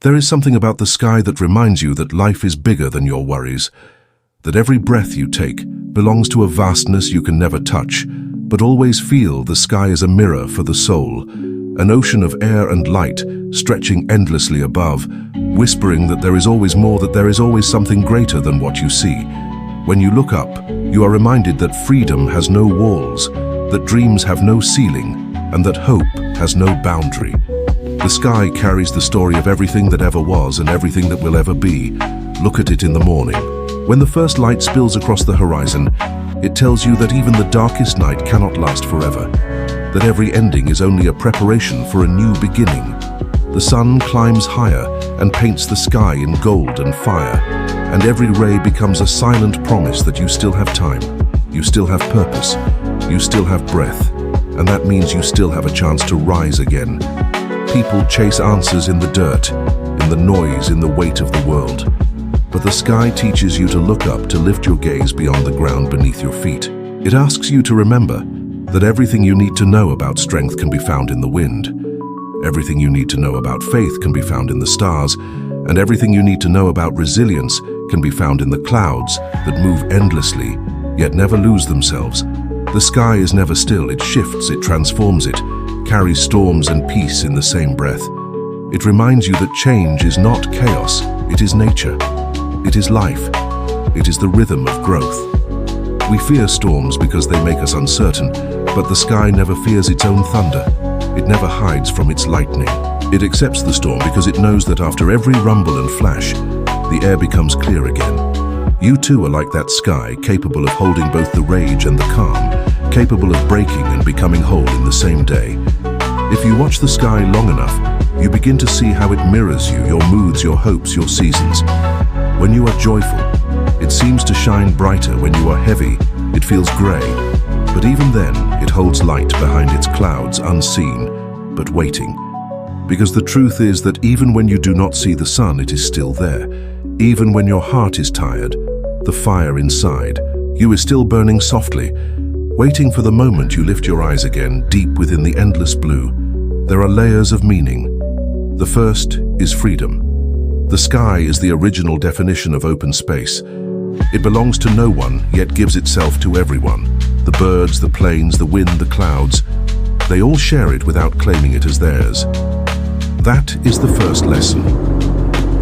There is something about the sky that reminds you that life is bigger than your worries, that every breath you take belongs to a vastness you can never touch, but always feel the sky is a mirror for the soul, an ocean of air and light stretching endlessly above, whispering that there is always more, that there is always something greater than what you see. When you look up, you are reminded that freedom has no walls, that dreams have no ceiling, and that hope has no boundary. The sky carries the story of everything that ever was and everything that will ever be. Look at it in the morning. When the first light spills across the horizon, it tells you that even the darkest night cannot last forever, that every ending is only a preparation for a new beginning. The sun climbs higher and paints the sky in gold and fire, and every ray becomes a silent promise that you still have time, you still have purpose, you still have breath, and that means you still have a chance to rise again. People chase answers in the dirt, in the noise, in the weight of the world. But the sky teaches you to look up, to lift your gaze beyond the ground beneath your feet. It asks you to remember that everything you need to know about strength can be found in the wind. Everything you need to know about faith can be found in the stars, and everything you need to know about resilience can be found in the clouds that move endlessly, yet never lose themselves. The sky is never still, it shifts, it transforms, it carries storms and peace in the same breath. It reminds you that change is not chaos, it is nature. It is life. It is the rhythm of growth. We fear storms because they make us uncertain, but the sky never fears its own thunder. It never hides from its lightning. It accepts the storm because it knows that after every rumble and flash, the air becomes clear again. You too are like that sky, capable of holding both the rage and the calm, capable of breaking and becoming whole in the same day. If you watch the sky long enough, you begin to see how it mirrors you, your moods, your hopes, your seasons. When you are joyful, it seems to shine brighter. When you are heavy, it feels grey. But even then, it holds light behind its clouds, unseen, but waiting. Because the truth is that even when you do not see the sun, it is still there. Even when your heart is tired, the fire inside you is still burning softly, waiting for the moment you lift your eyes again, deep within the endless blue. There are layers of meaning. The first is freedom. The sky is the original definition of open space. It belongs to no one, yet gives itself to everyone. The birds, the planes, the wind, the clouds, they all share it without claiming it as theirs. That is the first lesson.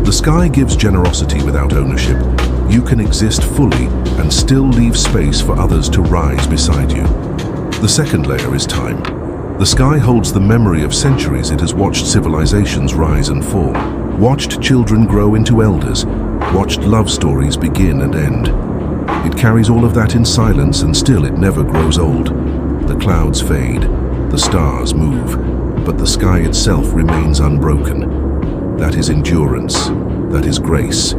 The sky gives generosity without ownership. You can exist fully and still leave space for others to rise beside you. The second layer is time. The sky holds the memory of centuries. It has watched civilizations rise and fall, watched children grow into elders, watched love stories begin and end. It carries all of that in silence, and still it never grows old. The clouds fade, the stars move, but the sky itself remains unbroken. That is endurance, that is grace,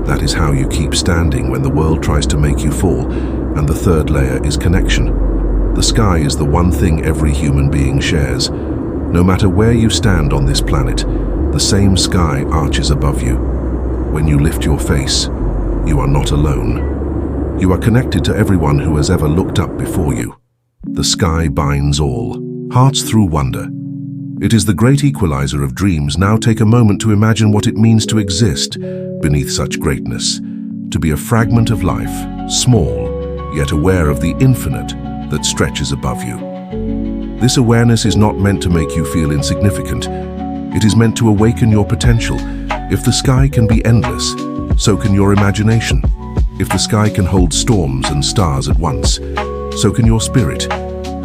that is how you keep standing when the world tries to make you fall. And the third layer is connection. The sky is the one thing every human being shares. No matter where you stand on this planet, the same sky arches above you. When you lift your face, you are not alone. You are connected to everyone who has ever looked up before you. The sky binds all, hearts through wonder. It is the great equalizer of dreams. Now take a moment to imagine what it means to exist beneath such greatness, to be a fragment of life, small, yet aware of the infinite that stretches above you. This awareness is not meant to make you feel insignificant. It is meant to awaken your potential. If the sky can be endless, so can your imagination. If the sky can hold storms and stars at once, so can your spirit.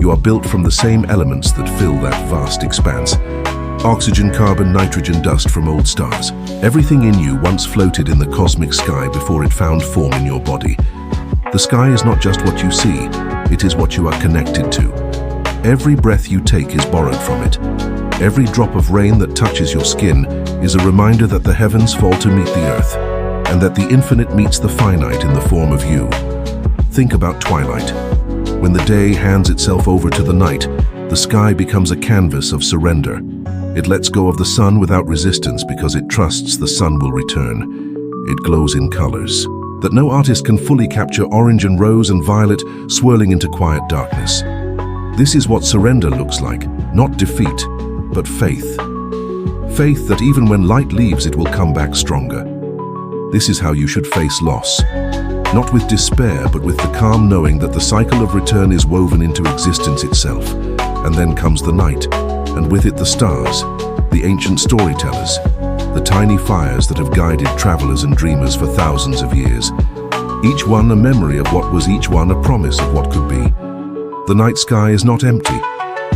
You are built from the same elements that fill that vast expanse. Oxygen, carbon, nitrogen, dust from old stars. Everything in you once floated in the cosmic sky before it found form in your body. The sky is not just what you see, it is what you are connected to. Every breath you take is borrowed from it. Every drop of rain that touches your skin is a reminder that the heavens fall to meet the earth, and that the infinite meets the finite in the form of you. Think about twilight. When the day hands itself over to the night, the sky becomes a canvas of surrender. It lets go of the sun without resistance because it trusts the sun will return. It glows in colors that no artist can fully capture: orange and rose and violet swirling into quiet darkness. This is what surrender looks like, not defeat, but faith. Faith that even when light leaves, it will come back stronger. This is how you should face loss. Not with despair, but with the calm knowing that the cycle of return is woven into existence itself. And then comes the night, and with it the stars, the ancient storytellers, the tiny fires that have guided travelers and dreamers for thousands of years. Each one a memory of what was, each one a promise of what could be. The night sky is not empty.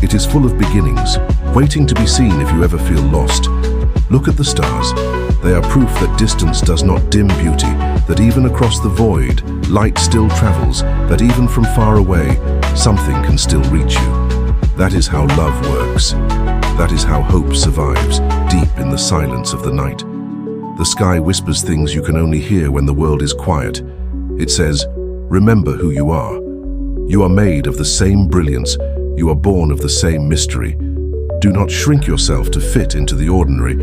It is full of beginnings, waiting to be seen if you ever feel lost. Look at the stars. They are proof that distance does not dim beauty, that even across the void, light still travels, that even from far away, something can still reach you. That is how love works. That is how hope survives, deep in the silence of the night. The sky whispers things you can only hear when the world is quiet. It says, remember who you are. You are made of the same brilliance. You are born of the same mystery. Do not shrink yourself to fit into the ordinary,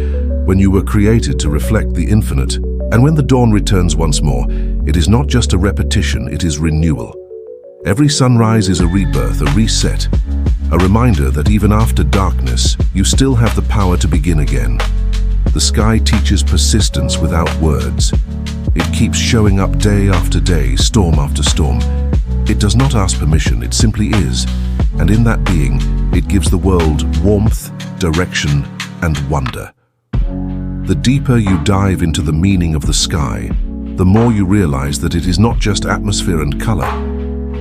when you were created to reflect the infinite. And when the dawn returns once more, it is not just a repetition, it is renewal. Every sunrise is a rebirth, a reset, a reminder that even after darkness, you still have the power to begin again. The sky teaches persistence without words. It keeps showing up day after day, storm after storm. It does not ask permission, it simply is. And in that being, it gives the world warmth, direction, and wonder. The deeper you dive into the meaning of the sky, the more you realize that it is not just atmosphere and color.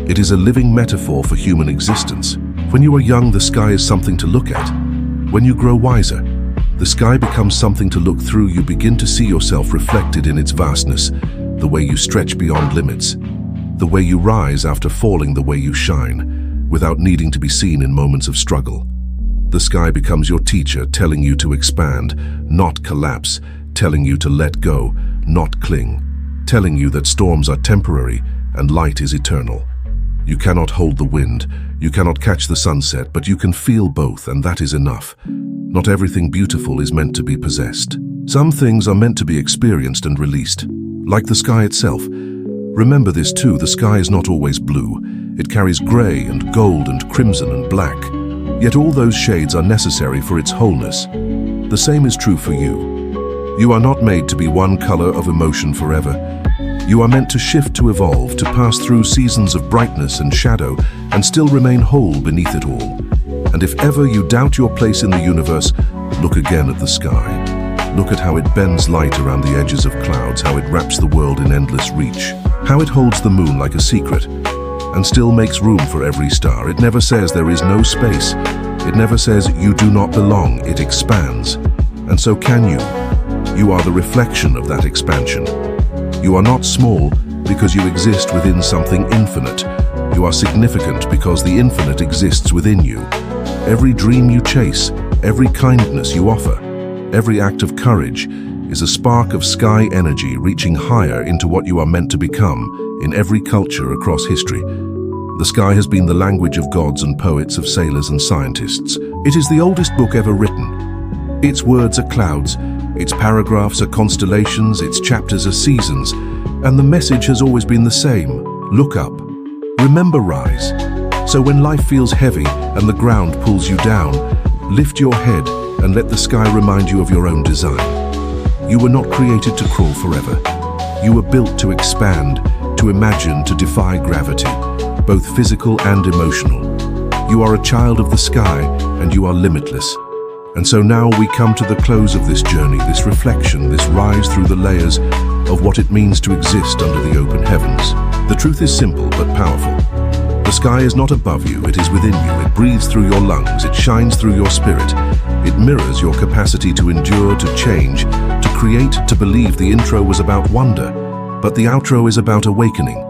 It is a living metaphor for human existence. When you are young, the sky is something to look at. When you grow wiser, the sky becomes something to look through. You begin to see yourself reflected in its vastness, the way you stretch beyond limits, the way you rise after falling, the way you shine, without needing to be seen in moments of struggle. The sky becomes your teacher, telling you to expand, not collapse, telling you to let go, not cling, telling you that storms are temporary and light is eternal. You cannot hold the wind, you cannot catch the sunset, but you can feel both, and that is enough. Not everything beautiful is meant to be possessed. Some things are meant to be experienced and released, like the sky itself. Remember this too, the sky is not always blue. It carries gray and gold and crimson and black. Yet all those shades are necessary for its wholeness. The same is true for you. You are not made to be one color of emotion forever. You are meant to shift, to evolve, to pass through seasons of brightness and shadow, and still remain whole beneath it all. And if ever you doubt your place in the universe, look again at the sky. Look at how it bends light around the edges of clouds, how it wraps the world in endless reach, how it holds the moon like a secret, and still makes room for every star. It never says there is no space. It never says you do not belong. It expands. And so can you. You are the reflection of that expansion. You are not small because you exist within something infinite. You are significant because the infinite exists within you. Every dream you chase, every kindness you offer, every act of courage is a spark of sky energy reaching higher into what you are meant to become in every culture across history. The sky has been the language of gods and poets, of sailors and scientists. It is the oldest book ever written. Its words are clouds, its paragraphs are constellations, its chapters are seasons, and the message has always been the same. Look up. Remember, rise. So when life feels heavy and the ground pulls you down, lift your head and let the sky remind you of your own design. You were not created to crawl forever. You were built to expand, to imagine, to defy gravity, both physical and emotional. You are a child of the sky, and you are limitless. And so now we come to the close of this journey, this reflection, this rise through the layers of what it means to exist under the open heavens. The truth is simple but powerful. The sky is not above you, it is within you. It breathes through your lungs, it shines through your spirit. It mirrors your capacity to endure, to change, to create, to believe. The intro was about wonder, but the outro is about awakening.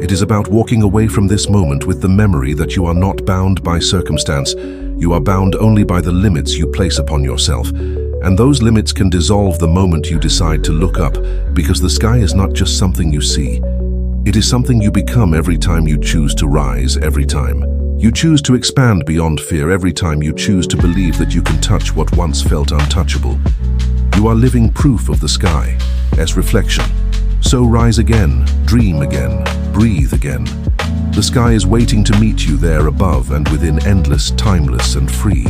It is about walking away from this moment with the memory that you are not bound by circumstance. You are bound only by the limits you place upon yourself. And those limits can dissolve the moment you decide to look up, because the sky is not just something you see. It is something you become every time you choose to rise, every time you choose to expand beyond fear, every time you choose to believe that you can touch what once felt untouchable. You are living proof of the sky, as reflection. So rise again, dream again, breathe again. The sky is waiting to meet you there above and within, endless, timeless, and free.